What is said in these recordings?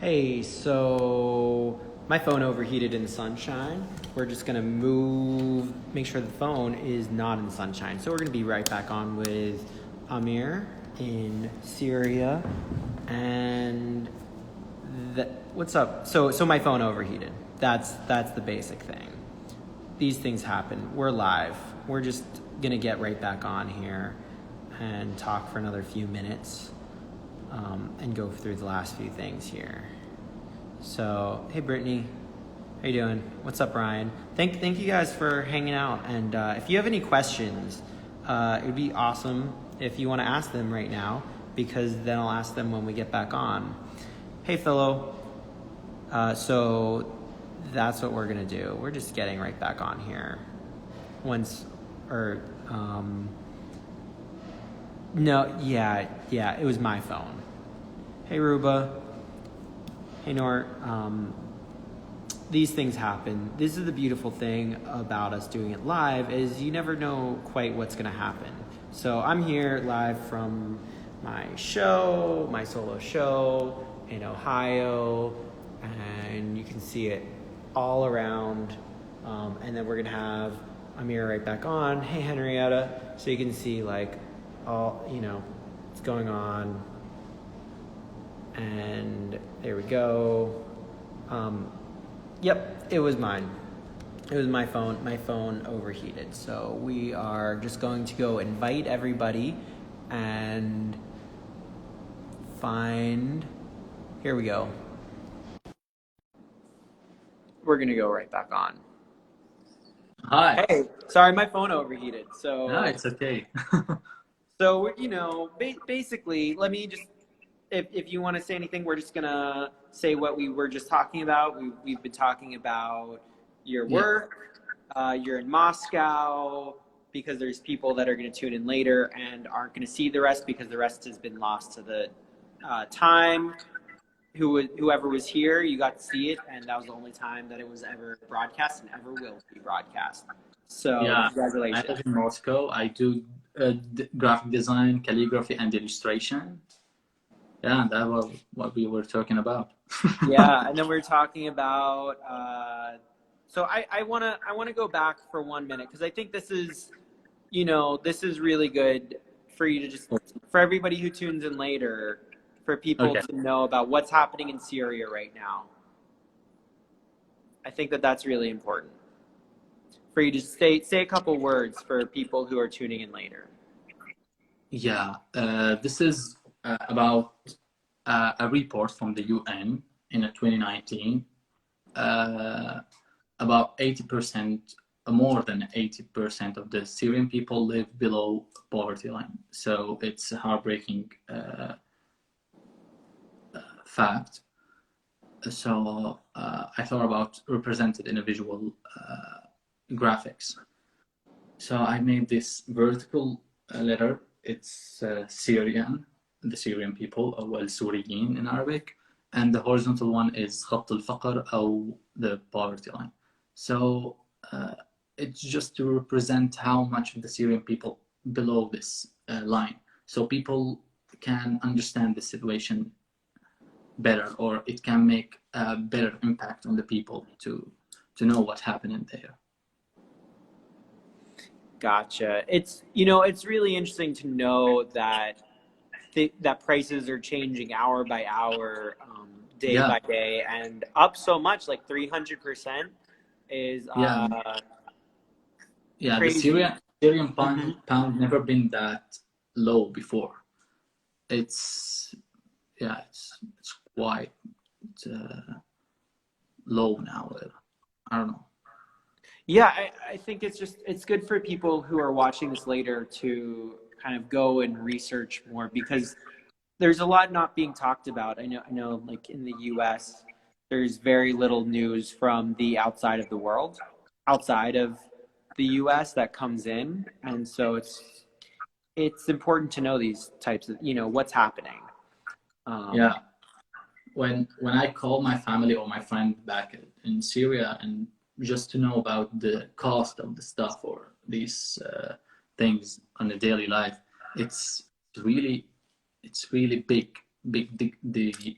Hey, so my phone overheated in the sunshine. We're just gonna make sure the phone is not in the sunshine. So we're gonna be right back on with Amer in Syria. And what's up? So my phone overheated. That's the basic thing. These things happen. We're live. We're just gonna get right back on here and talk for another few minutes. And go through the last few things here. So, hey Brittany, how you doing? What's up, Ryan? Thank you guys for hanging out. And if you have any questions, it would be awesome if you want to ask them right now, because then I'll ask them when we get back on. Hey Philo. So that's what we're gonna do. We're just getting right back on here. No, yeah, it was my phone. Hey Ruba. Hey Nort. These things happen. This is the beautiful thing about us doing it live, is you never know quite what's gonna happen. So I'm here live from my solo show in Ohio, and you can see it all around. And then we're gonna have Amer right back on. Hey Henrietta. So you can see like all, what's going on. And there we go. Yep, it was mine. It was my phone. My phone overheated. So we are just going to go invite everybody and find. Here we go. We're going to go right back on. Hi. Hey, sorry, my phone overheated. So No, it's okay. So, basically, let me just, if you want to say anything, we're just going to say what we were just talking about. We've been talking about your work. You're in Moscow, because there's people that are going to tune in later and aren't going to see the rest because the rest has been lost to the time. Whoever was here, you got to see it, and that was the only time that it was ever broadcast and ever will be broadcast. So, congratulations. I live in Moscow. I do graphic design, calligraphy, and illustration. Yeah, that was what we were talking about. Yeah, and then we're talking about. So I wanna go back for 1 minute, because I think this is really good for you to just, for everybody who tunes in later, for people to know about what's happening in Syria right now. I think that's really important for you to say a couple words for people who are tuning in later. Yeah, this is about a report from the UN in 2019. About 80%, more than 80% of the Syrian people live below poverty line. So it's a heartbreaking fact. So I thought about represented in a visual graphics. So I made this vertical letter. It's Syrian, the Syrian people, أو السوريين in Arabic, and the horizontal one is خط الفقر أو the poverty line. So it's just to represent how much of the Syrian people below this line, so people can understand the situation better, or it can make a better impact on the people to know what's happening there. Gotcha. It's really interesting to know that that prices are changing hour by hour, day by day, and up so much, like 300% is crazy. The Syrian pound never been that low before. It's quite low now. I don't know. Yeah, I think it's good for people who are watching this later to kind of go and research more, because there's a lot not being talked about. I know like in the US, there's very little news from the outside of the world, outside of the US, that comes in. And so it's important to know these types of, what's happening. When I call my family or my friend back in Syria, and just to know about the cost of the stuff or these things on a daily life, it's really big. The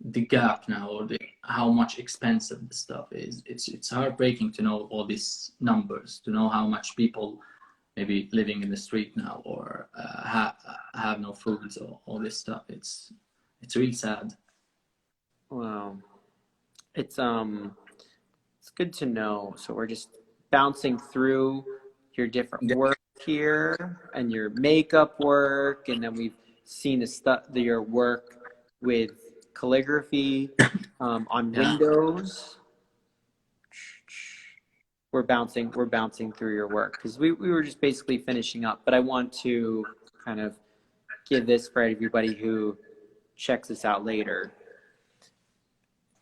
the gap now, or the how much expensive the stuff is. It's heartbreaking to know all these numbers, to know how much people maybe living in the street now, or have no food, or all this stuff. It's really sad. Wow. It's good to know. So we're just bouncing through your different Yeah, work here and your makeup work, and then we've seen your work with calligraphy on yeah, Windows. We're bouncing through your work because we were just basically finishing up. But I want to kind of give this for everybody who checks this out later.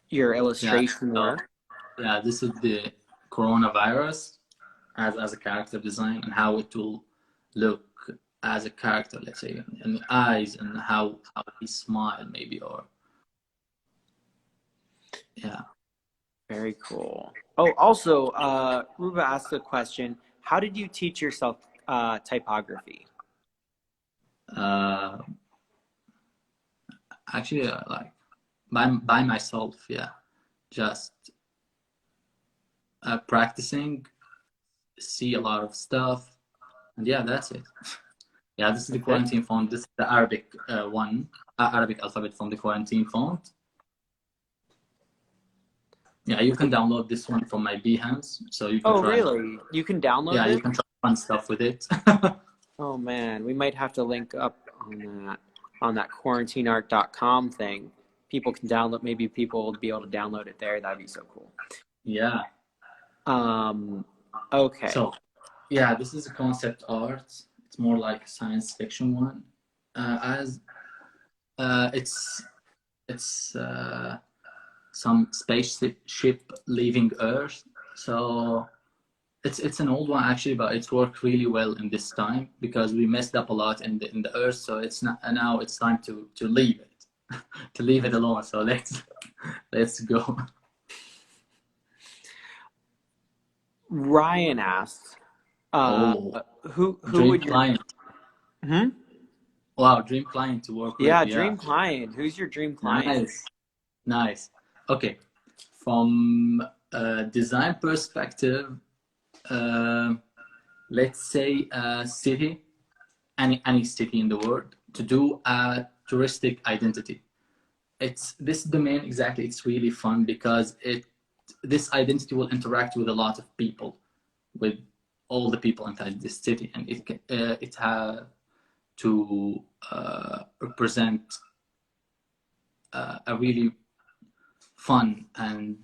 Your yeah. illustration So, work. yeah, this is the coronavirus as a character design, and how it will look as a character, let's say, and the eyes, and how he smile maybe, or yeah. Very cool. Oh, also, Ruba asked a question. How did you teach yourself typography? Uh, Actually, like by myself, yeah, just practicing, see a lot of stuff, and yeah, that's it. Yeah, this is the That's it? quarantine font. This is the Arabic one, Arabic alphabet from the quarantine font. Yeah, you can download this one from my Behance, so you can Oh, try. really? You can download Yeah, you this? can try fun stuff with it. Oh, man. We might have to link up on that quarantineart.com thing. People can download, maybe people will be able to download it there. That'd be so cool. Yeah. Okay. So, yeah, this is a concept art. It's more like a science fiction one. As it's some spaceship leaving Earth. So it's an old one actually, but it's worked really well in this time because we messed up a lot in the Earth. So it's not, now it's time to leave it, to leave it alone. So let's go. Ryan asks, Oh, who dream would your client. hmm? Wow, dream client to work with. Yeah, Yeah, dream client. Who's your dream client? nice, nice. Okay, from a design perspective, uh, let's say a city, any city in the world, to do a touristic identity. It's this domain exactly. It's really fun because this identity will interact with a lot of people, with all the people inside this city, and it has to represent a really fun and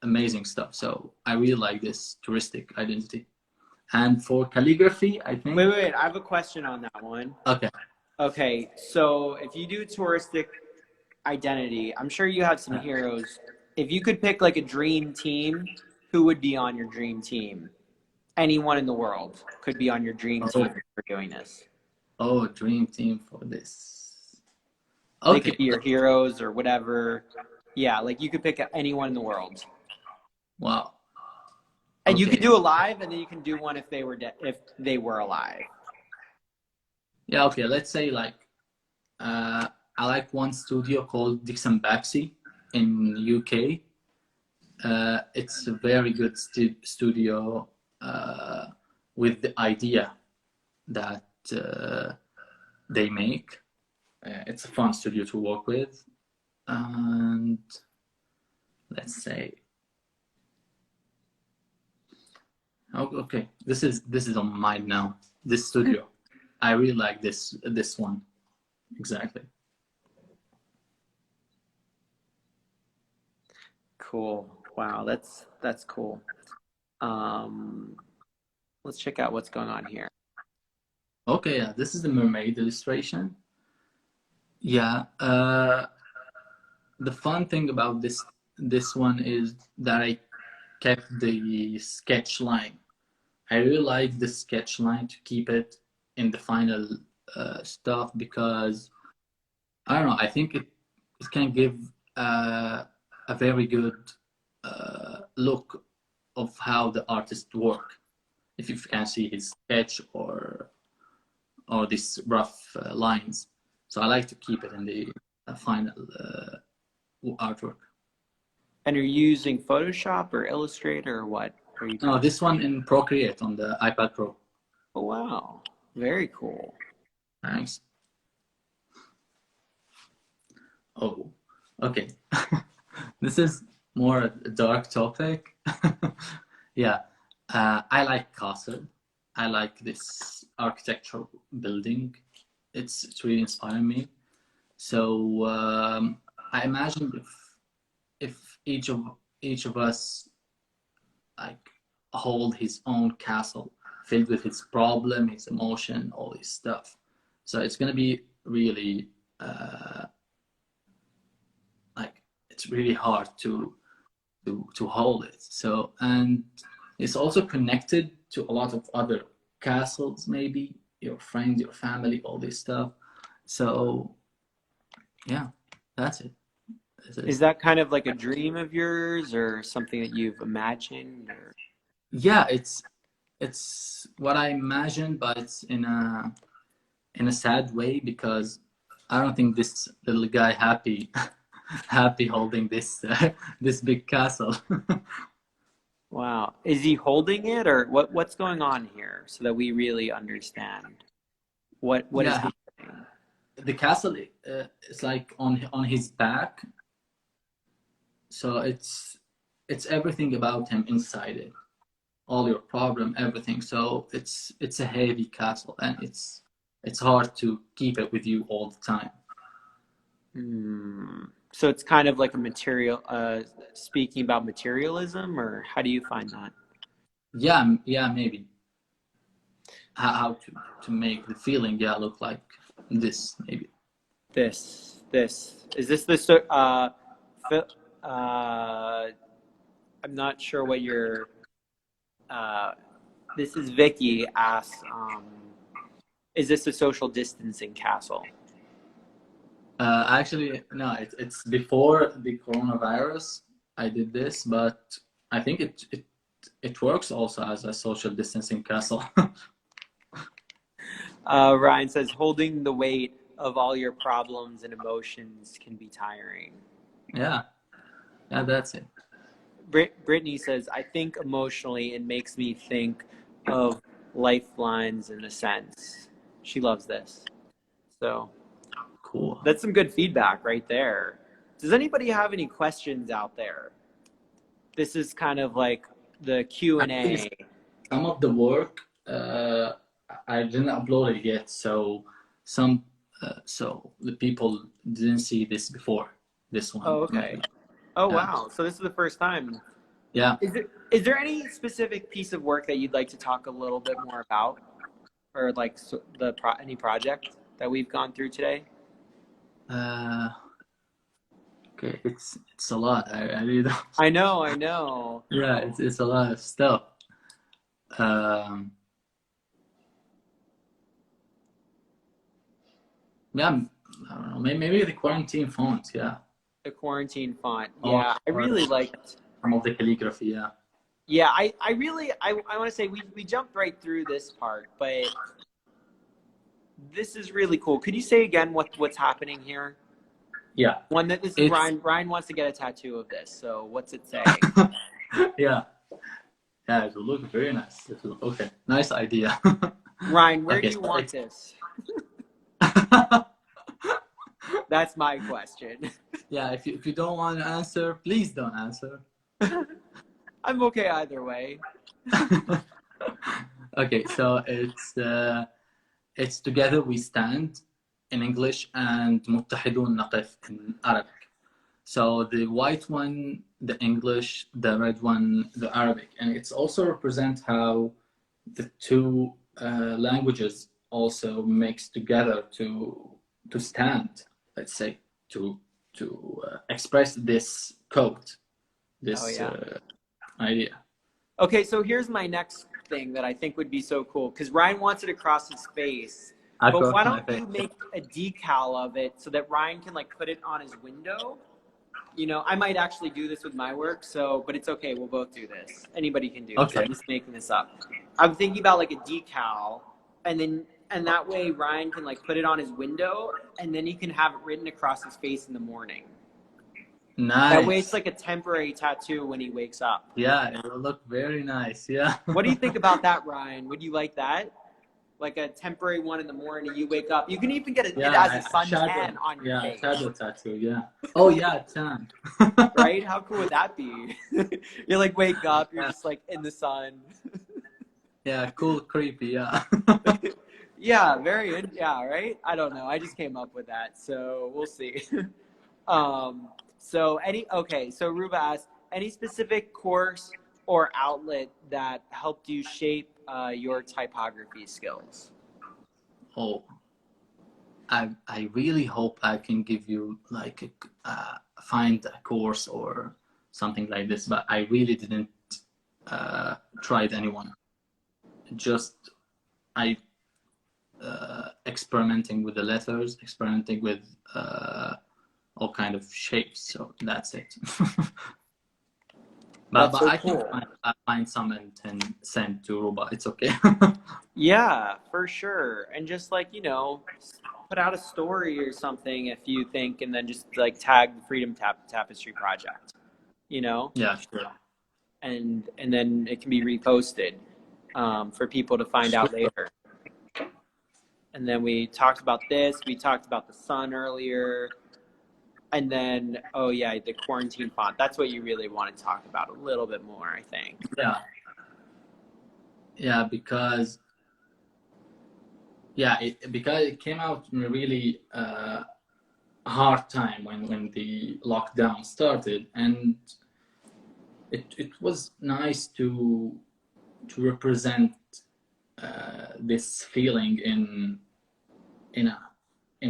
amazing stuff. So I really like this touristic identity. And for calligraphy, I think. Wait. I have a question on that one. Okay. Okay, so if you do touristic identity, I'm sure you have some heroes. If you could pick like a dream team, who would be on your dream team? Anyone in the world could be on your dream Oh, team for doing this. oh, dream team for this. They could Okay. be your heroes or whatever. Yeah, like you could pick anyone in the world. Wow. And you could Okay. do a live, and then you can do one if they were if they were alive. Yeah. Okay. Let's say like I like one studio called Dixon Baxi in UK. It's a very good studio with the idea that they make. It's a fun studio to work with, and let's say, oh, okay, this is on mine now. This studio, I really like this one exactly. Cool. Wow, that's cool. Let's check out what's going on here. Okay, yeah, this is the mermaid illustration. Yeah, the fun thing about this one is that I kept the sketch line. I really like the sketch line to keep it in the final stuff because I don't know. I think it can give a very good look of how the artist work. If you can see his sketch or these rough lines, so I like to keep it in the final artwork. And you're using Photoshop or Illustrator or what? Are you? No, this one in Procreate on the iPad Pro. Oh, wow. Very cool. Thanks. Oh, okay. This is more a dark topic. Yeah, I like castle. I like this architectural building. It's really inspiring me. So I imagine if each of us like hold his own castle filled with his problem, his emotion, all this stuff. So it's gonna be really like it's really hard to hold it. So, and it's also connected to a lot of other castles, maybe your friends, your family, all this stuff. So yeah, that's it. Is that kind of like a dream of yours or something that you've imagined? Or? Yeah, it's what I imagined, but it's in a sad way because I don't think this little guy happy holding this this big castle. Wow. Is he holding it or what's going on here so that we really understand what is Yeah, happening? the castle is like on his back, so it's everything about him inside it, all your problem, everything. So it's a heavy castle, and it's hard to keep it with you all the time. So it's kind of like a material, speaking about materialism, or how do you find that? Yeah, maybe how to make the feeling, yeah, look like this, maybe. This is this I'm not sure what your this is Vicky asks, is this a social distancing castle? Actually, no, it's before the coronavirus. I did this, but I think it works also as a social distancing castle. Ryan says, holding the weight of all your problems and emotions can be tiring. Yeah, that's it. Brittany says, I think emotionally it makes me think of lifelines in a sense. She loves this. So Cool. that's some good feedback right there. Does anybody have any questions out there? This is kind of like the Q&A. Some of the work I didn't upload it yet, so so the people didn't see this before. This one. Oh, okay. Maybe. Oh, Yeah. wow. So this is the first time. Yeah. Is there any specific piece of work that you'd like to talk a little bit more about, or like any project that we've gone through today? Okay, it's a lot. I really don't. I know. Yeah, it's a lot of stuff. Yeah, I don't know. Maybe the quarantine font. Yeah. The quarantine font. Yeah, I really liked some of the calligraphy. Yeah. Yeah, I want to say we jumped right through this part, but this is really cool. Could you say again what's happening here? Yeah. This is Ryan. Ryan wants to get a tattoo of this. So what's it say? Yeah. Yeah, it will look very nice. Okay, nice idea. Ryan, where do you want this? That's my question. Yeah, if you don't want to answer, please don't answer. I'm okay either way. Okay, so it's Together We Stand in English and متحدون نقف in Arabic. So the white one, the English, the red one, the Arabic, and it's also represent how the two languages also mix together to stand. Let's say to express this code, this idea. Okay, so here's my next thing that I think would be so cool, because Ryan wants it across his face. But why don't you make a decal of it so that Ryan can like put it on his window? You know, I might actually do this with my work, but it's okay. We'll both do this. Anybody can do this. I'm just making this up. I'm thinking about like a decal, and that way Ryan can like put it on his window, and then he can have it written across his face in the morning. That way it's Nice. like a temporary tattoo when he wakes up. Yeah, it will look very nice. Yeah. What do you think about that, Ryan? Would you like that? Like a temporary one in the morning, you wake up. You can even get it as a Yeah, shadow. suntan on your Yeah, face. shadow tattoo. Yeah. Oh yeah, tan. Right? How cool would that be? You like wake up, you're Yeah. just like in the sun. Yeah, cool, creepy. Yeah. Yeah, yeah, right? I don't know. I just came up with that, so we'll see. So Ruba asked, any specific course or outlet that helped you shape your typography skills? Oh, I really hope I can give you like find a course or something like this, but I really didn't tried anyone. Just I experimenting with the letters, experimenting with all kind of shapes. So that's it. But That's so I can cool. find some and send to Ruba. It's okay. Yeah, for sure. And just like, put out a story or something if you think, and then just like tag the Freedom Tapestry Project, Yeah, sure. and then it can be reposted for people to find out Sure. later. And then we talked about this. We talked about the sun earlier. And then, oh yeah, the quarantine font. That's what you really want to talk about a little bit more, I think. Yeah. Yeah, because it came out in a really hard time when the lockdown started, and it was nice to represent this feeling in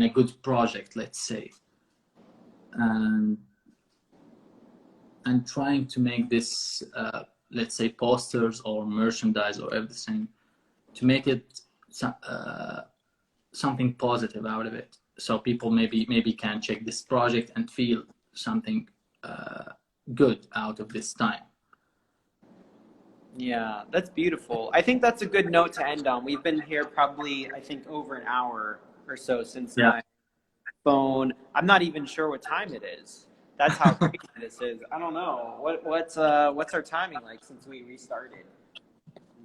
a good project, let's say, and trying to make this let's say posters or merchandise or everything, to make it something positive out of it, so people maybe can check this project and feel something good out of this time. Yeah, that's beautiful. I think that's a good note to end on. We've been here probably, I think, over an hour or so since Yeah. my phone. I'm not even sure what time it is. That's how crazy this is. I don't know. What's our timing like since we restarted?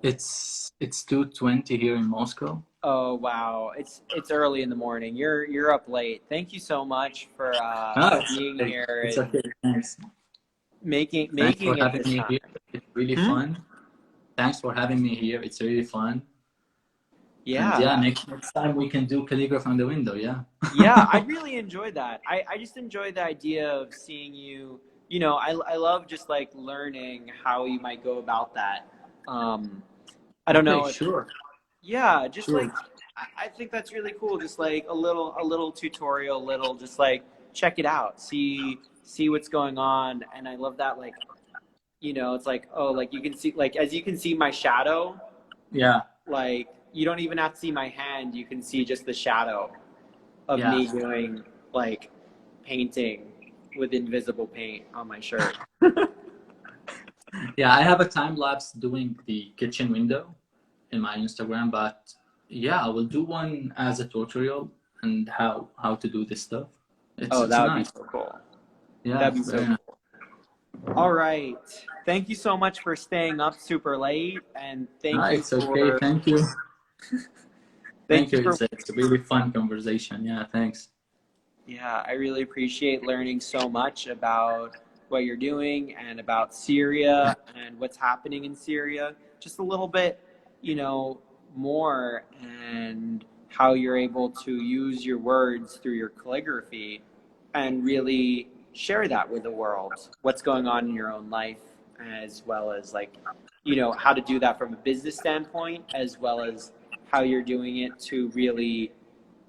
It's 2:20 here in Moscow. Oh wow, it's early in the morning. You're up late. Thank you so much for being here It's and okay. Thanks. Thanks for making it having this me time. here. It's really fun. Thanks for having me here. It's really fun. And yeah, Yeah. next time we can do calligraphy on the window. Yeah. Yeah, I really enjoyed that. I just enjoyed the idea of seeing you. I love just like learning how you might go about that. I don't Okay, know if, sure. yeah, just Sure. like I think that's really cool. Just like a little tutorial, little just like check it out, see what's going on, and I love that. Like, it's like, oh, like you can see, like as you can see my shadow, Yeah. like you don't even have to see my hand. You can see just the shadow of Yeah. me doing like painting with invisible paint on my shirt. Yeah, I have a time lapse doing the kitchen window in my Instagram, but yeah, I will do one as a tutorial and how to do this stuff. Oh, It's that would be nice. so cool. Yeah, That'd be so very nice. cool. All right. Thank you so much for staying up super late, and No, thank you it's okay. for Thank you. thank Thank you you. for It's a really fun conversation. Yeah, thanks. yeah, I really appreciate learning so much about what you're doing and about Syria and what's happening in Syria. Just a little bit, more, and how you're able to use your words through your calligraphy and really share that with the world. What's going on in your own life, as well as like, how to do that from a business standpoint, as well as how you're doing it to really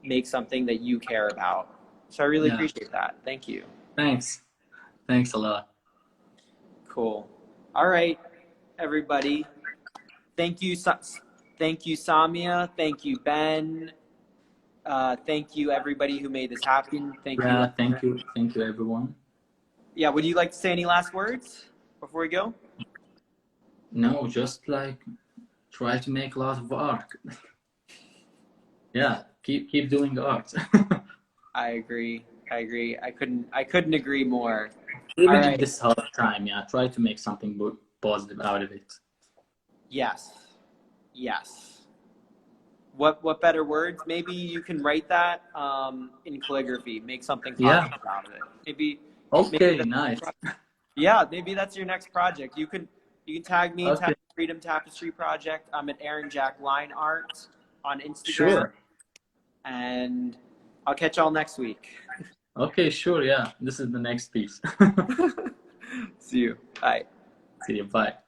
make something that you care about. So I really Yeah, appreciate that. Thank you. thanks. Thanks a lot. Cool. All right, everybody. Thank you, thank you, Samia. Thank you, Ben. Thank you, everybody who made this happen. Thank you. Yeah, thank you. Thank you, everyone. Yeah, would you like to say any last words before we go? No, just like try to make a lot of art. Yeah, keep doing art. I agree. I agree. I couldn't agree more. All Even in right. this hard time, yeah, try to make something positive out of it. Yes. Yes. What better words? Maybe you can write that in calligraphy. Make something Yeah. positive out of it. Maybe Okay, nice. yeah, maybe that's your next project. You can tag me, Okay, tag Freedom Tapestry Project. I'm at Aaron Jack Line Art on Instagram, sure. and I'll catch y'all next week. Okay, sure. Yeah, this is the next piece. See you. Bye. See you. Bye.